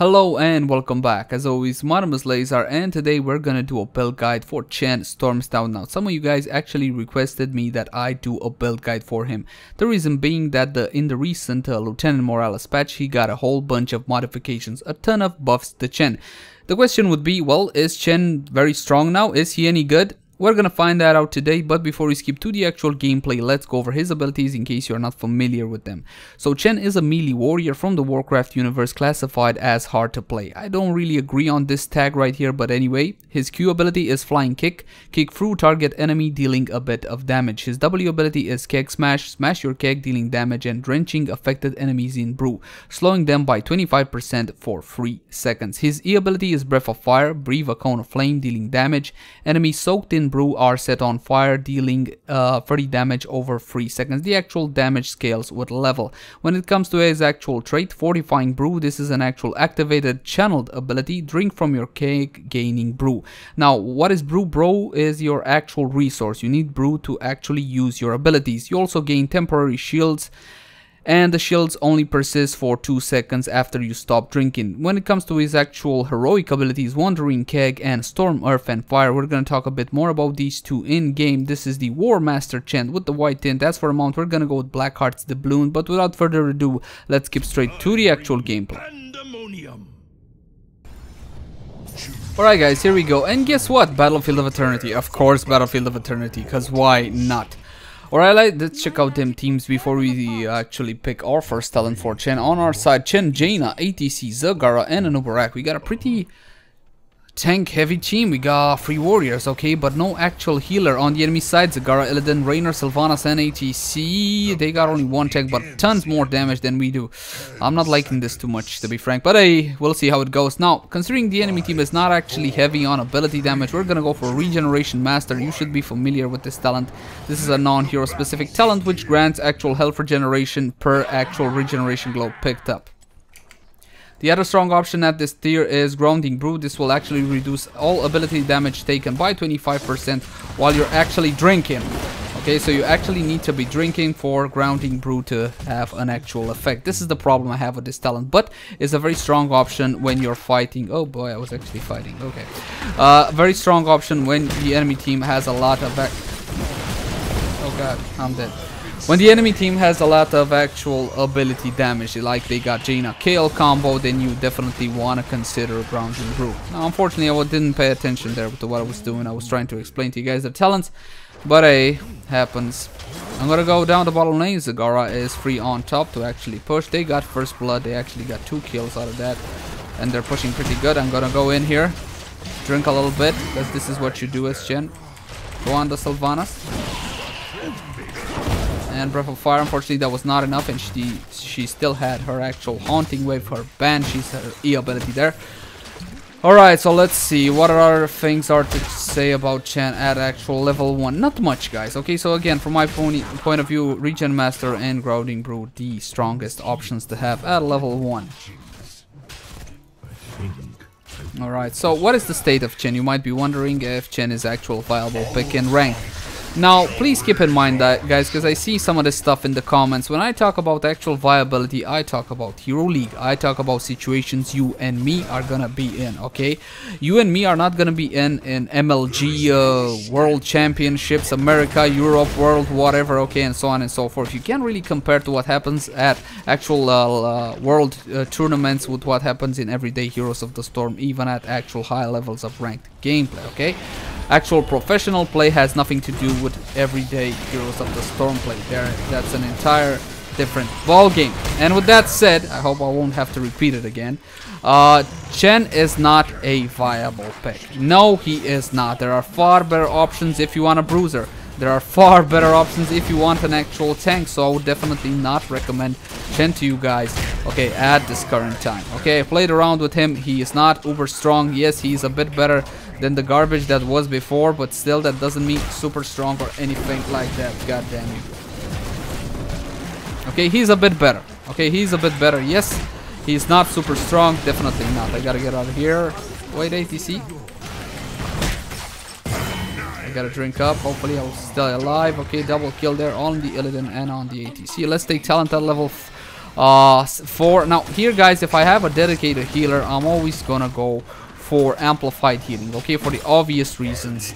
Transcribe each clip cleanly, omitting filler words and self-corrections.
Hello and welcome back. As always, my name is Leyzar and today we're gonna do a build guide for Chen Storm's Down. Now, some of you guys actually requested me that I do a build guide for him. The reason being that in the recent Lieutenant Morales patch, he got a whole bunch of modifications, a ton of buffs to Chen. The question would be, well, is Chen very strong now? Is he any good? We're gonna find that out today, but before we skip to the actual gameplay, let's go over his abilities in case you're not familiar with them. So Chen is a melee warrior from the Warcraft universe classified as hard to play. I don't really agree on this tag right here, but anyway, his Q ability is Flying Kick, kick through target enemy dealing a bit of damage. His W ability is Keg Smash, smash your keg dealing damage and drenching affected enemies in brew, slowing them by 25% for 3 seconds. His E ability is Breath of Fire, breathe a cone of flame dealing damage, enemies soaked in brew are set on fire dealing 30 damage over 3 seconds. The actual damage scales with level. When it comes to his actual trait, Fortifying Brew, this is an actual activated channeled ability, drink from your keg gaining brew. Now, what is brew? Brew is your actual resource. You need brew to actually use your abilities. You also gain temporary shields, and the shields only persist for 2 seconds after you stop drinking. When it comes to his actual heroic abilities, Wandering Keg and Storm, Earth and Fire, we're going to talk a bit more about these two in game. This is the Warmaster Chen with the white tint. As for a mount, we're going to go with Blackheart's Doubloon, but without further ado, let's skip straight to the actual gameplay. Alright guys, here we go, and guess what? Battlefield of Eternity. Of course, Battlefield of Eternity, because why not? Alright, let's check out them teams before we actually pick our first talent for Chen. On our side, Chen, Jaina, ATC, Zagara, and an Uberak. We got a pretty tank heavy team. We got 3 warriors, okay, but no actual healer. On the enemy side, Zagara, Illidan, Raynor, Sylvanas, and ATC. They got only 1 tank, but tons more damage than we do. I'm not liking this too much, to be frank, but hey, we'll see how it goes. Now, considering the enemy team is not actually heavy on ability damage, we're gonna go for Regeneration Master. You should be familiar with this talent. This is a non-hero specific talent which grants actual health regeneration per actual regeneration glow picked up. The other strong option at this tier is Grounding Brew. This will actually reduce all ability damage taken by 25% while you're actually drinking. Okay, so you actually need to be drinking for Grounding Brew to have an actual effect. This is the problem I have with this talent, but it's a very strong option when you're fighting. Oh boy, I was actually fighting. Okay. Very strong option when the enemy team has a lot of... Oh god, I'm dead. When the enemy team has a lot of actual ability damage, like they got Jaina KL combo, then you definitely want to consider Grounding Brew. Now, unfortunately, I didn't pay attention there to what I was doing. I was trying to explain to you guys the talents, but hey, happens. I'm gonna go down the bottom lane. Zagara is free on top to actually push. They got first blood. They actually got 2 kills out of that, and they're pushing pretty good. I'm gonna go in here, drink a little bit, because this is what you do as Chen. Go on the Sylvanas. And Breath of Fire, unfortunately that was not enough, and she still had her actual Haunting Wave, her Banshee's, her E ability there. Alright, so let's see what other things are to say about Chen at actual level 1. Not much, guys. Okay, so again, from my point of view, Regen Master and Grounding Brew, the strongest options to have at level 1. Alright, so what is the state of Chen? You might be wondering if Chen is actual viable pick in rank. Now, please keep in mind that, guys, because I see some of this stuff in the comments. When I talk about actual viability, I talk about Hero League. I talk about situations you and me are gonna be in, okay? You and me are not gonna be in MLG, World Championships, America, Europe, World, whatever, okay, and so on and so forth. You can't really compare to what happens at actual World tournaments with what happens in everyday Heroes of the Storm, even at actual high levels of ranked gameplay, okay? Actual professional play has nothing to do with everyday Heroes of the Storm play. That's an entire different ball game. And with that said, I hope I won't have to repeat it again. Chen is not a viable pick. No, he is not. There are far better options if you want a bruiser. There are far better options if you want an actual tank. So I would definitely not recommend Chen to you guys, okay, at this current time. Okay, I played around with him. He is not uber strong. Yes, he's a bit better than the garbage that was before, but still that doesn't mean super strong or anything like that. God damn you. Okay, he's a bit better. Okay, he's a bit better. Yes, he's not super strong. Definitely not. I gotta get out of here. Wait, ATC. I gotta drink up. Hopefully I will stay alive. Okay, double kill there on the Illidan and on the ATC. Let's take talent at level Now here guys, if I have a dedicated healer, I'm always gonna go for amplified healing, okay, for the obvious reasons.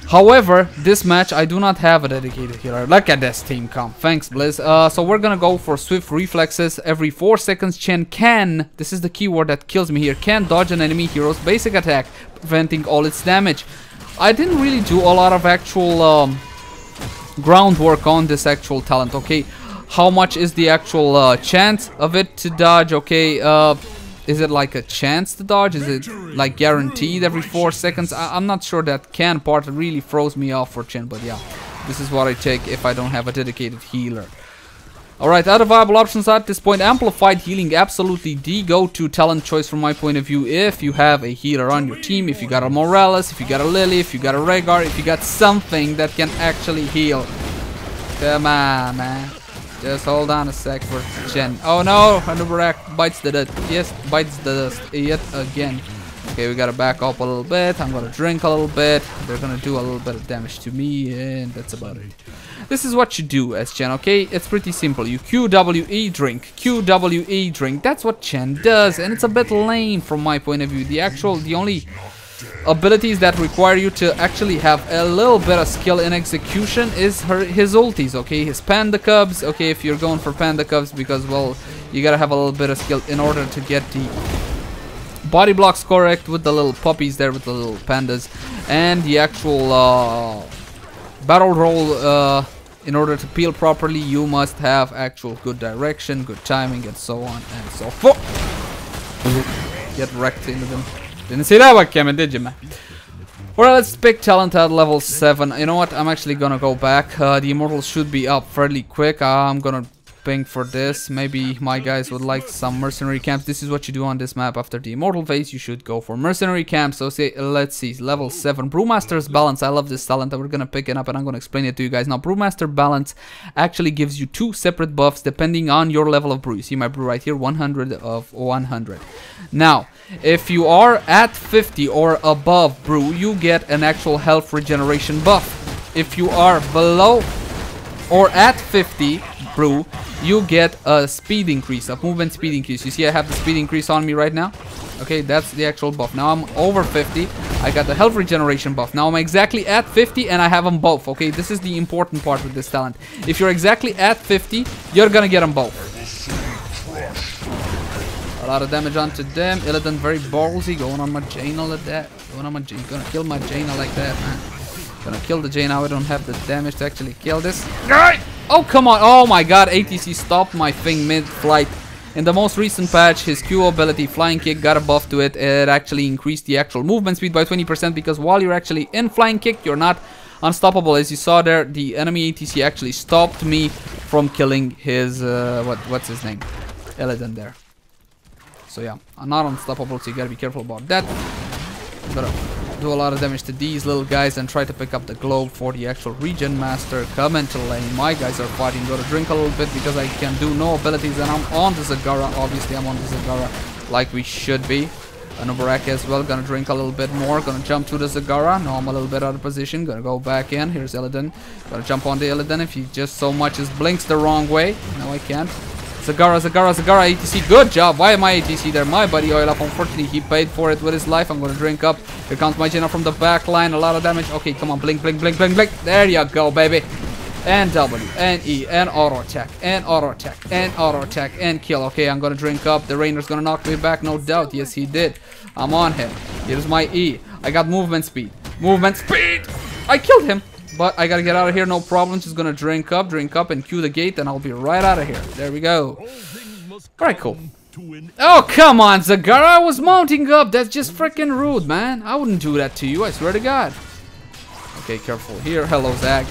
However, this match I do not have a dedicated healer. Look at this team comp. Thanks, Blizz. So we're gonna go for swift reflexes. Every 4 seconds, Chen can, this is the keyword that kills me here, can dodge an enemy hero's basic attack, preventing all its damage. I didn't really do a lot of actual groundwork on this actual talent, okay. How much is the actual chance of it to dodge, okay. Is it like a chance to dodge? Is it like guaranteed every 4 seconds? I'm not sure. That can part really throws me off for Chen, but yeah, this is what I take if I don't have a dedicated healer. Alright, other viable options at this point. Amplified healing, absolutely the go-to talent choice from my point of view if you have a healer on your team, if you got a Morales, if you got a Lily, if you got a Rhaegar, if you got something that can actually heal. Come on, man. Just hold on a sec for Chen. Oh no, Hanubarak bites the dust. Yes, bites the dust yet again. Okay, we gotta back up a little bit. I'm gonna drink a little bit. They're gonna do a little bit of damage to me, and that's about it. This is what you do as Chen, okay? It's pretty simple. You QWE drink, QWE drink. That's what Chen does, and it's a bit lame from my point of view. The only abilities that require you to actually have a little bit of skill in execution is his ultis, okay? His panda cubs, okay, if you're going for panda cubs, because, well, you gotta have a little bit of skill in order to get the body blocks correct with the little puppies there, with the little pandas, and the actual battle roll. In order to peel properly, you must have actual good direction, good timing, and so on and so forth. Get wrecked into them. Didn't see that one coming, did you, man? Alright, let's pick talent at level 7. You know what? I'm actually gonna go back. The immortals should be up fairly quick. I'm gonna ping for this. Maybe my guys would like some mercenary camps. This is what you do on this map after the immortal phase. You should go for mercenary camps. So say, let's see, level 7. Brewmaster's Balance. I love this talent. We're gonna pick it up and I'm gonna explain it to you guys. Now, Brewmaster Balance actually gives you 2 separate buffs depending on your level of brew. You see my brew right here, 100 of 100. Now, if you are at 50 or above brew, you get an actual health regeneration buff. If you are below or at 50 brew, you get a speed increase, a movement speed increase. You see I have the speed increase on me right now. Okay, that's the actual buff. Now I'm over 50. I got the health regeneration buff. Now I'm exactly at 50 and I have them both. Okay, this is the important part with this talent. If you're exactly at 50, you're gonna get them both. A lot of damage onto them. Illidan very ballsy, going on my Jaina like that. Gonna kill my Jaina like that, man. Gonna kill the Jaina. I don't have the damage to actually kill this. Oh, come on. Oh my god, ATC stopped my thing mid-flight. In the most recent patch, his Q ability, Flying Kick, got a buff to it. It actually increased the actual movement speed by 20% because while you're actually in Flying Kick, you're not unstoppable. As you saw there, the enemy ATC actually stopped me from killing his, what's his name? Illidan there. So yeah, I'm not unstoppable, so you gotta be careful about that. I'm gonna do a lot of damage to these little guys and try to pick up the globe for the actual regen master. Come into lane. My guys are fighting. Gotta drink a little bit because I can do no abilities and I'm on the Zagara. Obviously I'm on the Zagara like we should be. Anubarak as well. Gonna drink a little bit more. Gonna jump to the Zagara. No, I'm a little bit out of position. Gonna go back in. Here's Illidan. Gonna jump on the Illidan. If he just so much as blinks the wrong way. No, I can't. Zagara, ATC, good job. Why am I ATC there? My buddy Oil Up, unfortunately, he paid for it with his life. I'm gonna drink up. Here comes my Jaina from the back line. A lot of damage. Okay, come on, blink. There you go, baby. And W, and E, and auto attack, and auto attack, and auto attack, and kill. Okay, I'm gonna drink up. The Rainer's gonna knock me back, no doubt. Yes, he did. I'm on him. Here's my E. I got movement speed. I killed him. But I gotta get out of here, no problem. Just gonna drink up, and cue the gate, and I'll be right out of here. There we go. Alright, cool. Oh, come on, Zagara, I was mounting up. That's just freaking rude, man. I wouldn't do that to you, I swear to God. Okay, careful here. Hello, Zag.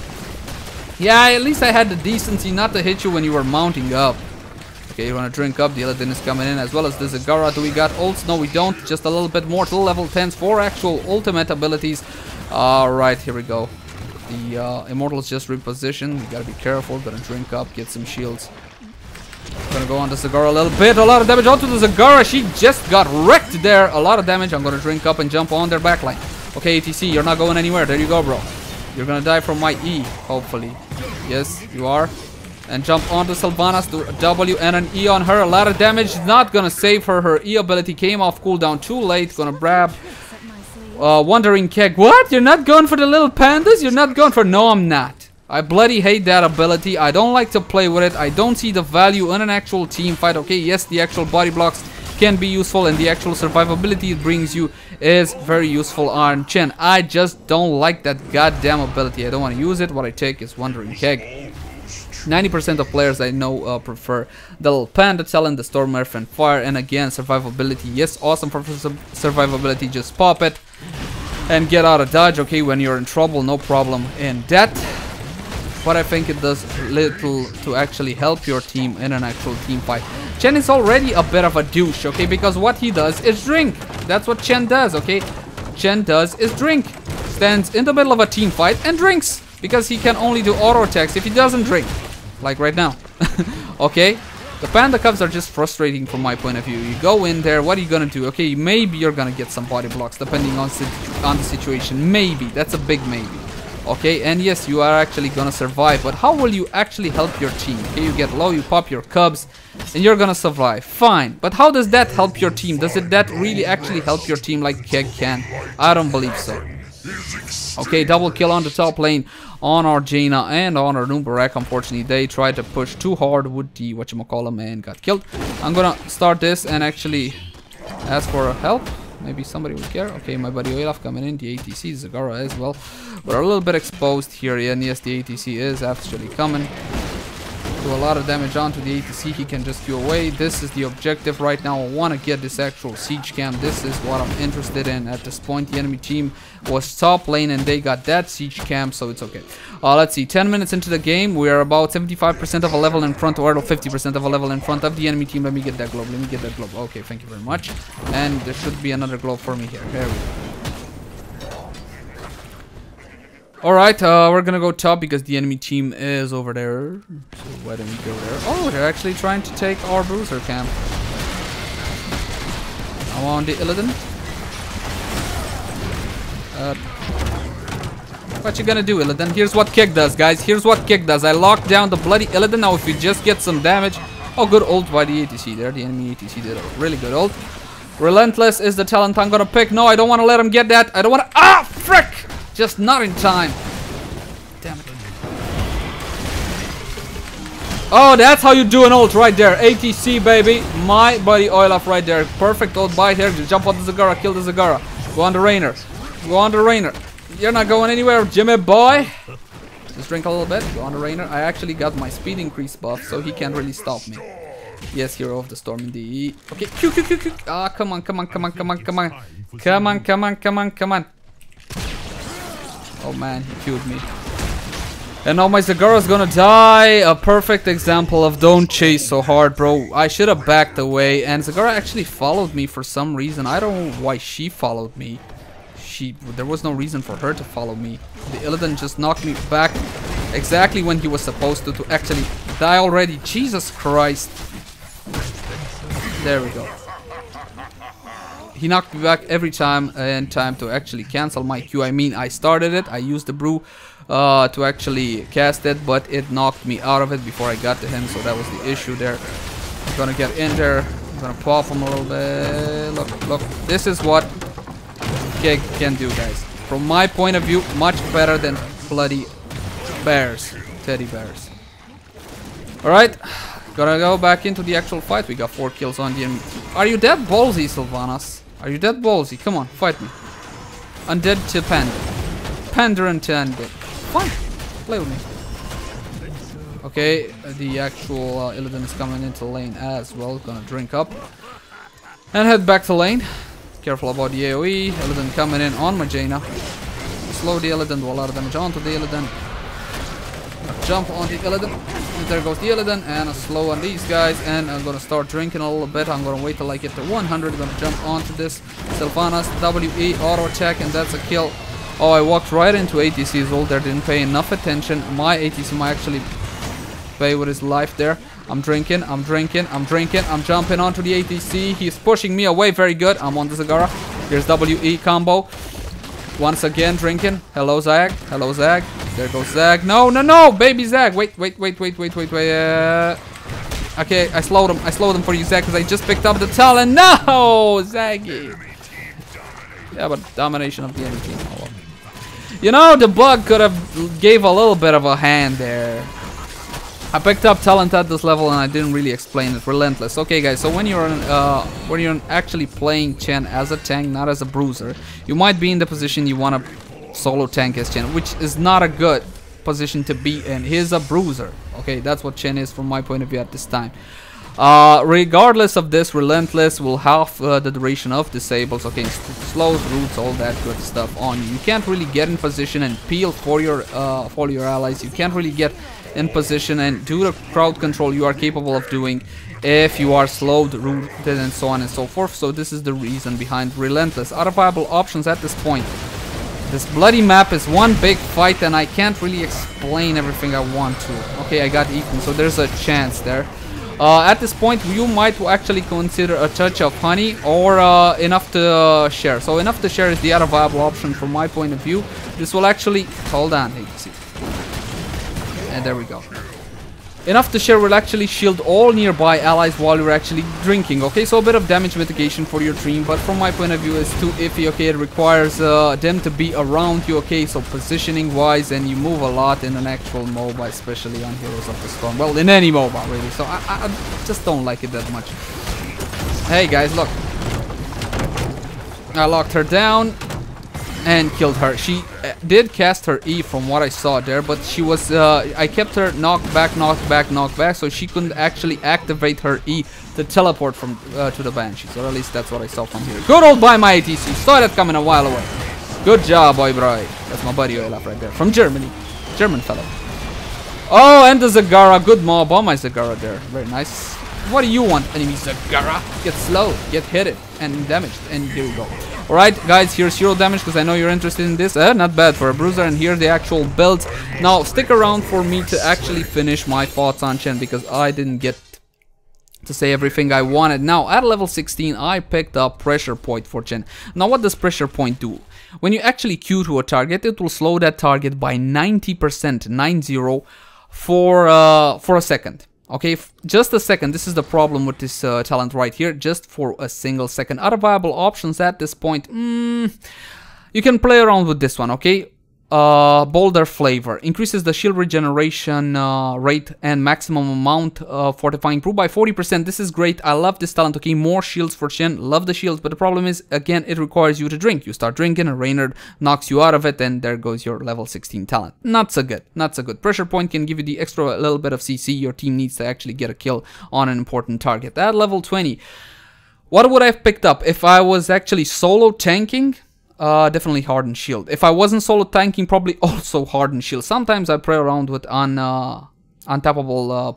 Yeah, at least I had the decency not to hit you when you were mounting up. Okay, you wanna drink up. The Illidan is coming in as well as the Zagara. Do we got ults? No, we don't. Just a little bit more to level 10s for actual ultimate abilities. Alright, here we go. The immortals just repositioned. We gotta be careful. Gonna drink up, get some shields. Gonna go on the Zagara a little bit. A lot of damage onto the Zagara. She just got wrecked there. A lot of damage. I'm gonna drink up and jump on their backline. Okay, ATC, you're not going anywhere. There you go, bro. You're gonna die from my E, hopefully. Yes, you are. And jump onto Sylvanas to a W and an E on her. A lot of damage. Not gonna save her. Her E ability came off cooldown too late. Gonna grab Wandering Keg. What? You're not going for the little pandas? You're not going for... No, I'm not. I bloody hate that ability. I don't like to play with it. I don't see the value in an actual team fight. Okay, yes, the actual body blocks can be useful, and the actual survivability it brings you is very useful on Chen. I just don't like that goddamn ability. I don't want to use it. What I take is Wandering Keg. 90% of players I know prefer the little panda talent, the storm earth and fire, and again survivability. Yes, awesome for survivability. Just pop it and get out of dodge. Okay, when you're in trouble, no problem in that. But I think it does little to actually help your team in an actual team fight. Chen is already a bit of a douche, okay, because what he does is drink. That's what Chen does, okay. Chen does is drink. Stands in the middle of a team fight and drinks, because he can only do auto attacks if he doesn't drink. Like right now. Okay, the panda cups are just frustrating from my point of view. You go in there, what are you gonna do? Okay, maybe you're gonna get some body blocks depending on the situation. Maybe, that's a big maybe. Okay, and yes, you are actually gonna survive, but how will you actually help your team? Okay, you get low, you pop your cubs, and you're gonna survive. Fine, but how does that help your team? Does that really actually help your team like Keg can? I don't believe so. Okay, double kill on the top lane on our Jaina and on our Noombarak. Unfortunately, they tried to push too hard with the whatchamacallem and got killed. I'm gonna start this and actually ask for help. Maybe somebody will care. Okay, my buddy Olaf coming in. The ATC, Zagara as well. We're a little bit exposed here. And yes, the ATC is actually coming. Do a lot of damage onto the ATC. He can just go away. This is the objective right now. I want to get this actual siege camp. This is what I'm interested in. At this point, the enemy team was top lane and they got that siege camp, so it's okay. Let's see. 10 minutes into the game. We are about 75% of a level in front, or 50% of a level in front of the enemy team. Let me get that globe. Let me get that globe. Okay, thank you very much. And there should be another globe for me here. There we go. Alright, we're gonna go top because the enemy team is over there. So why don't we go there? Oh, they're actually trying to take our bruiser camp. I'm on the Illidan. What you gonna do, Illidan? Here's what Kick does, guys. Here's what Kick does. I locked down the bloody Illidan. Now if we just get some damage... Oh, good ult by the ATC there. The enemy ATC did a really good ult. Relentless is the talent I'm gonna pick. No, I don't want to let him get that. I don't want to... Ah, frick! Just not in time. Damn it. Oh, that's how you do an ult right there. ATC, baby. My buddy Olaf right there. Perfect ult by here. Just jump on the Zagara. Kill the Zagara. Go on the Rainer. Go on the Rainer. You're not going anywhere, Jimmy boy. Just drink a little bit. Go on the Rainer. I actually got my speed increase buff, so he can't really stop me. Yes, Hero of the Storm in the... Okay. Q. Ah, come on. Come on. Oh man, he killed me. And now my Zagara's gonna die. A perfect example of don't chase so hard, bro. I should have backed away. And Zagara actually followed me for some reason. I don't know why she followed me. There was no reason for her to follow me. The Illidan just knocked me back exactly when he was supposed to actually die already. Jesus Christ. There we go. He knocked me back every time in time to actually cancel my Q. I mean, I started it. I used the brew to actually cast it, but it knocked me out of it before I got to him. So that was the issue there. I'm gonna get in there. I'm gonna pop him a little bit. Look. This is what Keg can do, guys. From my point of view, much better than bloody bears. Teddy bears. Alright. Gonna go back into the actual fight. We got 4 kills on the enemy. Are you that ballsy, Sylvanas? Are you that ballsy? Come on, fight me. Undead to Panda. Pandering to Undead. Fine. Play with me. Okay, the actual Illidan is coming into lane as well. Gonna drink up. And head back to lane. Careful about the AoE. Illidan coming in on my Jaina. Slow the Illidan, do a lot of damage onto the Illidan. Jump on the Illidan. And there goes the Illidan. And a slow on these guys. And I'm gonna start drinking a little bit. I'm gonna wait till I get to 100. I'm gonna jump onto this Sylvanas WE auto attack, and that's a kill. Oh, I walked right into ATC's ult there. Didn't pay enough attention. My ATC might actually pay with his life there. I'm drinking. I'm jumping onto the ATC. He's pushing me away. Very good. I'm on the Zagara. Here's WE combo. Once again, drinking. Hello, Zag. there goes Zag. No, no, no, baby Zag. Wait. Okay, I slowed him for you, Zag, because I just picked up the talent. No, Zaggy. Yeah, but domination of the enemy team. Oh, well. You know, the bug could have gave a little bit of a hand there. I picked up talent at this level and I didn't really explain it. Relentless. Okay, guys. So when you're actually playing Chen as a tank, not as a bruiser, you might be in the position you want to solo tank as Chen, which is not a good position to be in. He's a bruiser. Okay, that's what Chen is from my point of view at this time. Regardless of this, Relentless will half the duration of disables. Okay, slows, roots, all that good stuff on you. You can't really get in position and peel for your allies. You can't really get in position and do the crowd control you are capable of doing if you are slowed, rooted, and so on and so forth. So this is the reason behind Relentless. Other viable options at this point. This bloody map is one big fight and I can't really explain everything I want to. Okay, I got eaten, so there's a chance there. At this point, you might actually consider a touch of honey or enough to share. So enough to share is the other viable option from my point of view. This will actually... Hold on, see. And there we go. Enough to share will actually shield all nearby allies while you're actually drinking. Okay, so a bit of damage mitigation for your team, but from my point of view it's too iffy. Okay, it requires them to be around you. Okay, so positioning wise, and you move a lot in an actual MOBA, especially on Heroes of the Storm. Well, in any MOBA really, so I just don't like it that much. Hey guys, look, I locked her down and killed her. She did cast her E from what I saw there, but she was I kept her knocked back, so she couldn't actually activate her E to teleport from to the Banshees, or at least that's what I saw from here. Good old by my ATC, saw that coming a while away. Good job, boy, bro. That's my buddy Olaf right there, from Germany, German fellow. Oh, and the Zagara, good mob on my Zagara there, very nice. What do you want, enemy Zagara? Get slow, get hit and damaged, and here we go. Alright guys, here's 0 damage because I know you're interested in this. Not bad for a bruiser, and here the actual builds. Now stick around for me to actually finish my thoughts on Chen, because I didn't get to say everything I wanted. Now at level 16 I picked up Pressure Point for Chen. Now what does Pressure Point do? When you actually Q to a target, it will slow that target by 90%, 90, for a second. Okay, just a second. This is the problem with this talent right here. Just for a single second. Other viable options at this point. You can play around with this one, okay? Boulder Flavor. Increases the shield regeneration rate and maximum amount of fortifying brew by 40%. This is great. I love this talent, okay? More shields for Chen. Love the shields, but the problem is, again, it requires you to drink. You start drinking, a Reynard knocks you out of it, and there goes your level 16 talent. Not so good. Not so good. Pressure Point can give you the extra little bit of CC your team needs to actually get a kill on an important target. At level 20, what would I have picked up if I was actually solo tanking? Definitely Hardened Shield. If I wasn't solo tanking, probably also Hardened Shield. Sometimes I play around with untappable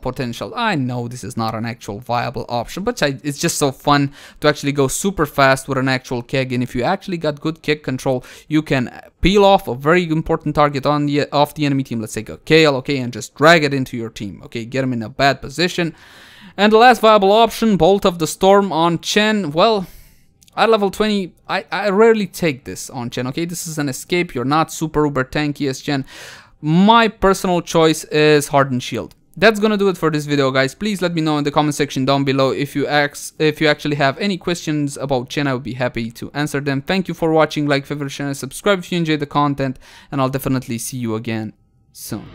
potential. I know this is not an actual viable option, but it's just so fun to actually go super fast with an actual keg. And if you actually got good keg control, you can peel off a very important target on off the enemy team. Let's take a Kale, okay, and just drag it into your team. Okay, get him in a bad position. And the last viable option, Bolt of the Storm on Chen. Well, at level 20, I rarely take this on Chen, okay? This is an escape. You're not super uber tanky as Chen. My personal choice is Hardened Shield. That's gonna do it for this video, guys. Please let me know in the comment section down below if you actually have any questions about Chen. I would be happy to answer them. Thank you for watching. Like, favorite, share, and subscribe if you enjoyed the content, and I'll definitely see you again soon.